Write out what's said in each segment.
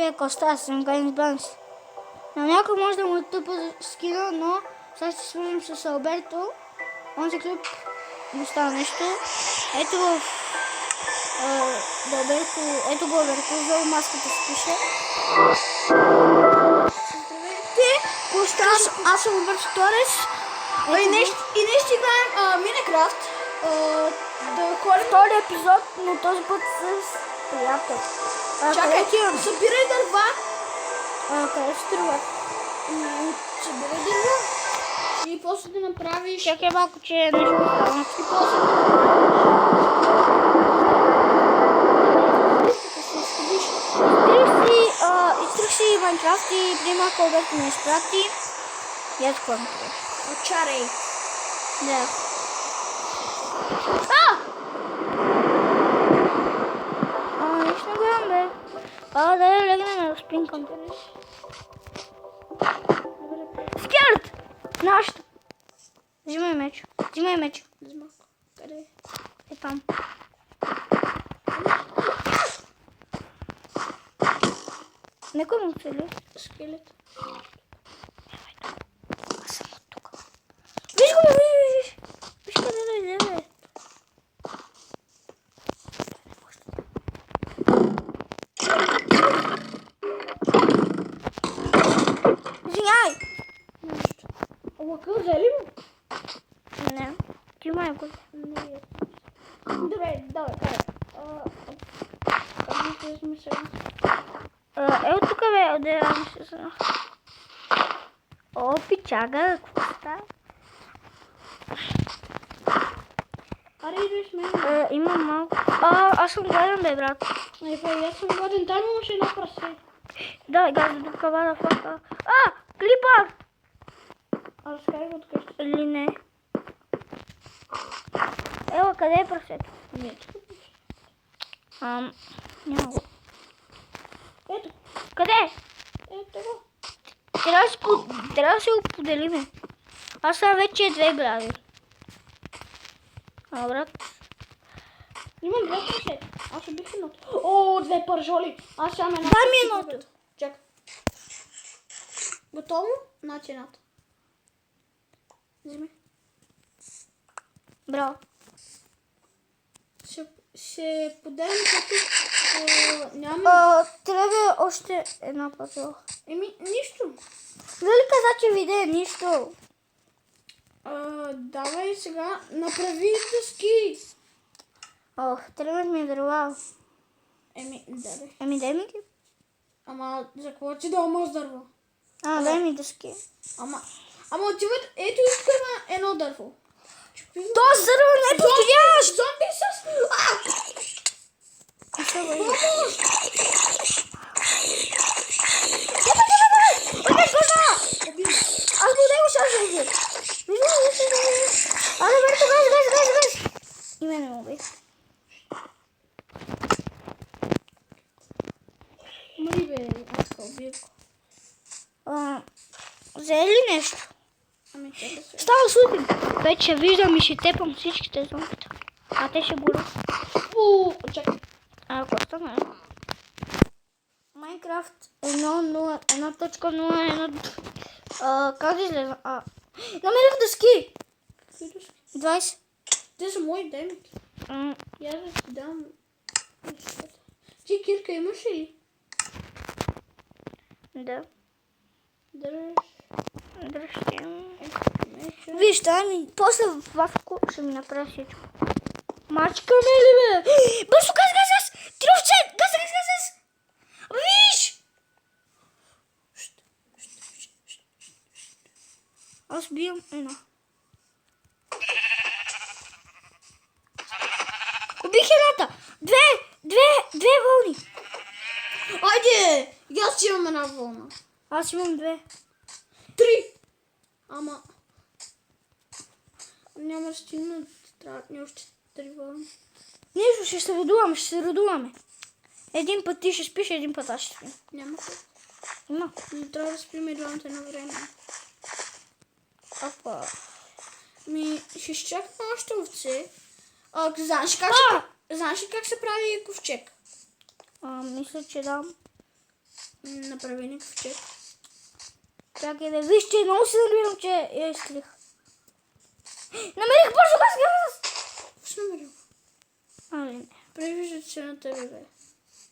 е Коста, съм Гайнс Банс. На някой може да му тъпа скина, но сега ще свържим с Алберто. Онзи клип му става нещо. Ето го Алберто, ето го Алберто, за маската се пише. Здравейте, Коста, аз съм Алберто Торес. И днес ще играем Minecraft. Втори епизод, но този път с приятел. Чакай, събирай дърва. Къде ще тръгва? Събирай дърва. И после да направиш... Чакай малко, че нещо става. И после изтрих си Майнкрафт и преди малко Алберто ме изпрати. И ето какво направих. Чарей. Да. Нищо не гледам, бе. Да легнем в спин контейнер. Скелет! Нашето! Взимай меч. Взимай меч. Къде? Е там. Некой му цели. Скелет. Аз съм от тук. Виж го, виж! Виж къде да иде, бе. Извиняй! Лъка взели му? Не. Ти май го. Не. Добре, давай, карай. Къде сме сега? Ето тук, бе, отделям се за... О, пичага, какво става? Аре, идвай с мен. Имам малко. Аз съм гладен, бе, брат. Аз съм гладен, там имаше едно прасе. Давай, газа до кавада, фака. Клипър! Разкарай го от къща. Или не? Ела, къде е прасето? Не, тук. Няма го. Ето, Къде? ето го. Трябва да си го поделиме. Аз съм вече две глади. Брат. Имам две прасета. Аз ще бих едното. О, две пържоли. Аз сам едно. Дай ми едното. Чакай. Готово? Значи едното. Вземи. Браво. Ще поделим като нямаме... Трябва още една пазала. Нищо. Нали каза, че видее нищо? Давай сега, направи дъски. Трябва да ми е дърва. Да. Дай ми ги. Ама за какво ти да ама с дърво? Дай ми дъски. Ама отиват, ето искаме едно дърво. То сърва не е подходящ! Зомби с... Помощ! Аз го него ще взех. Берто, газ! И мене му бих. Мри бе, аз така убиех. Взе ли нещо? Чакай сега. Става супер. Вече виждам и ще тепам всичките зомбита. Те ще горят. Чакай. Какво стана? Майнкрафт 1.0. Как излеза? Намерих дъски. 20. Те са мои, дай ми. Я да ти дам. Ти кирка имаш ли? Да. Дръжте. Виж, после Вавко ще ми направи всичко. Мачкаме ли, бе? Бързо, газ! Трювче! Газ! Виж! Аз бием едно. Убих едната! Две вълни! Айде! И аз имам една вълна. Аз имам 2. 3! Ама... Няма да стигнат. Трябва ни още 3 вълни. Нищо, ще се редуваме. Един път ти ще спиш, един път аз ще спим. Няма. Има. Но трябва да спим и двамата едно време. Опа. Ще изчакаме още овце. Знаеш ли как се прави ковчег? Мисля, че да. Направи някакъв чек. Чакай да вижте, много се нервирам, че я изтрих. Намерих бързо газ! Какво си намерил? Ами, Превиждат се на тебе, бе.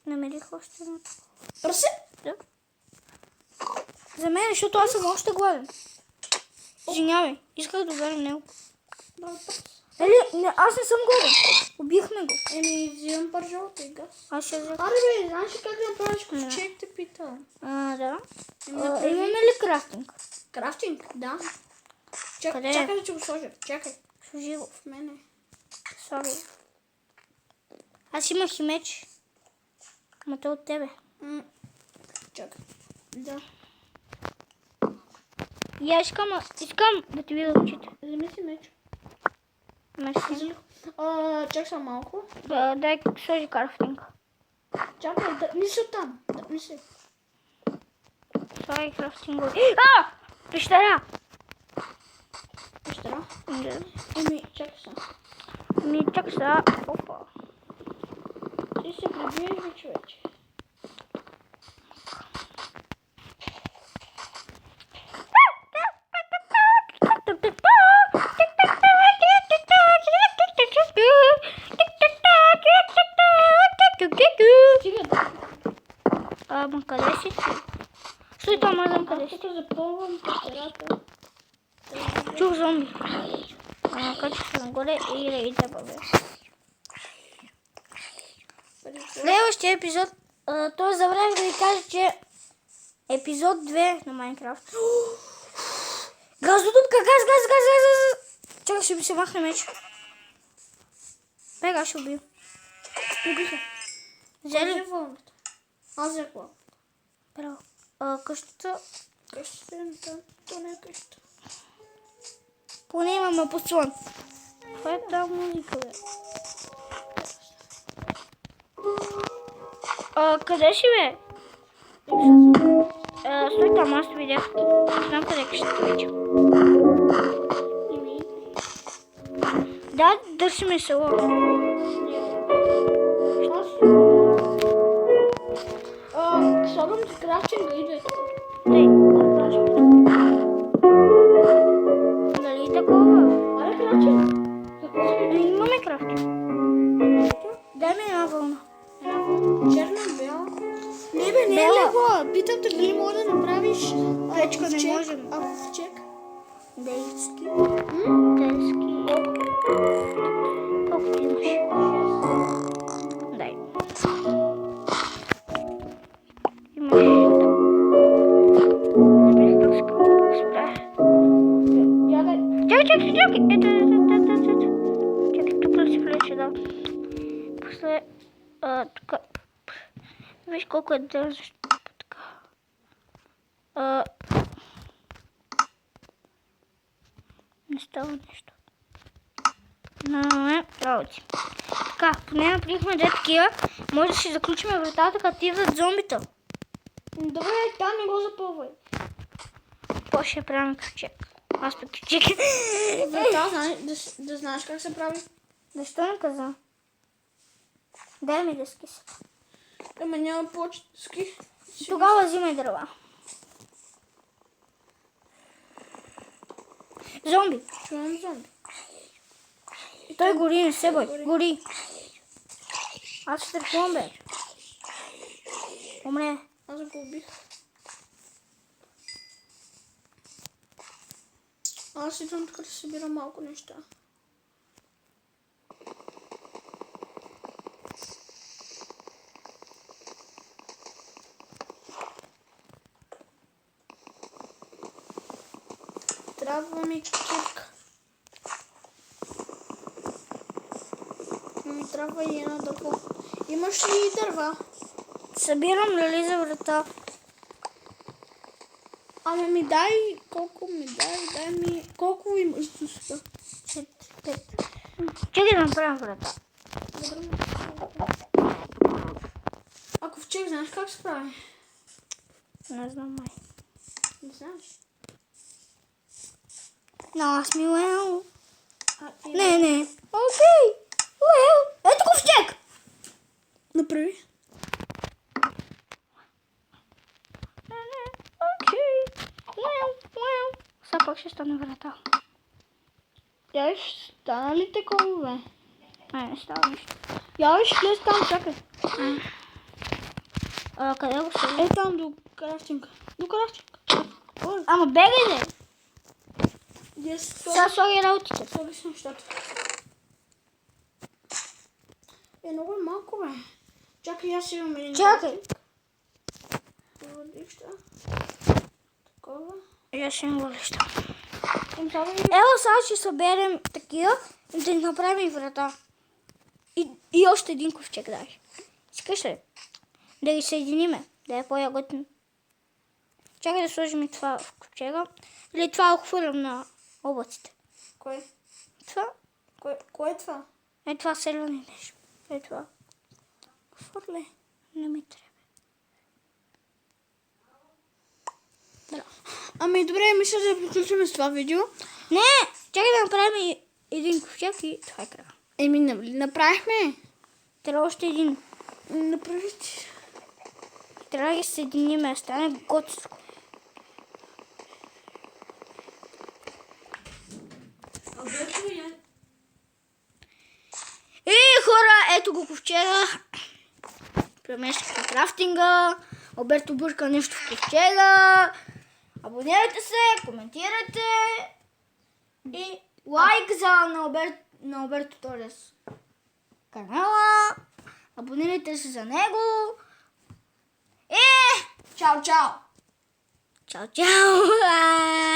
намерих още едно. Прасе? Да. За мен, защото аз съм още гладен. Извинявай, исках да ударим него. Нали, не, аз не съм гладен. Убихме го. Еми, взимам пържолата и газ. Аз ще взема. Аре, бе, знаеш ли как да направиш ковчег, те питам. Да. Направи. Имаме ли крафтинг? Крафтинг? Да. Къде е? Чакай да че го сложа. Чакай. Служи го. В мене. Сори. Аз имах и меч. Ма то от тебе. Чакай. Да. И аз искам да ти видя очите. Вземи си меч. Мерси. Чакай само малко. Дай сложи крафтинг. Чакай, дръпни се оттам. Дръпни се. Сложи крафтинг. Пещера! Пещера? Да. Еми, чакай сега. Чакай сега. Опа. Ти се прибиеш, човече. Стига да. Ама къде си ти? Стой там, аз знам къде Аз си. тук запълвам пещерата. Чух зомби. Качих се нагоре и рейда, бабе. Следващия епизод, той забравих да ви кажа, че епизод 2 на Майнкрафт. Газодупка, газ! Чакай, ще ми се махне меч. Бега, ще убил. Убиха. Взели? вълната. Аз взех вълната. Браво. Къщата, Къщата е там. То не е къща. поне имаме подслон. Това е тази музика, бе. Къде си, бе? Стой там, аз те видях. Знам къде е къщата вече. Да, дърсиме село. Слагам ти крафтинга, идва тук. Дай, нали такова? Аре, крафтинг. Какво си? Имаме крафти. Дай ми една вълна. Черна, бяла. Не бе, не е Бела. легло. Питам те дали мога да направиш Печка, не ковчег. можем. Ковчег. Дейски. Дейски. Колко ти имаш? Дай. Имаш. Не бих тъскал. Спре. Бягай. Чакай. Ето. Чакай, тук да си влече, да. После, тук. Виж колко е държащо. Така. Не става нещо. Работи. Така, поне направихме две такива. Може да си заключим вратата, като ти идват зомбита. Добре, там не го запълвай. Какво ще правим ковчег? Аз пък ковчег. Врата, да знаеш как се прави. Защо не каза? Дай ми дъски са. Ама няма почти. Тогава взимай дърва. Зомби. Чувам зомби. Той гори, не се бой. Гори. Аз ще тръпвам, бе. Умре. Аз го убих. Аз идвам тук да събирам малко неща. Трябва ми кирка. Ми трябва и едно дърво. Имаш ли дърва? Събирам нали за врата. Ама ми дай, колко ми дай ми, колко имаш дуска? 5. Чакай да направим врата. Ако в чек знаеш как се прави? Не знам май. Не знаеш? Но аз ми уел. А, Не. Окей. Уел. Ето ковчег. Направи. пак ще стане врата. Я виж, стана ли те ковове? Не става нищо. Я виж, влез там, чакай. Къде го ще? Е там до крафтинга. До крафтинга. Ой, Ама бегай де! сега Сега слагай работите. слагай си нещата. Много е малко, бе. Чакай, аз имам един Чакай. Водичка. Такова. Я ще им го лища. Ево, Ево, сега ще съберем такива и да направим врата. И още един ковчег дай. Искаш ли? Да ги съединиме, да е по-ягодно. Чакай да сложим и това в ковчега. Или това хвърлям на облаците. Кое? Това? Кое е това? Е това селяни нещо. Е това. Хвърля. Не ми трябва. Ами добре, мисля да приключим с това видео. Не! Чакай да направим един ковчег и това е края. Еми, направихме. Трябва още един. Направите. Трябва да ги съединиме, стане готско. И хора, ето го ковчега. Преместих на крафтинга. Оберто бърка нещо в ковчега. Абонирайте се, коментирайте. И лайк на Оберто Торес канала. Абонирайте се за него. И чао, чао! Чао, чао!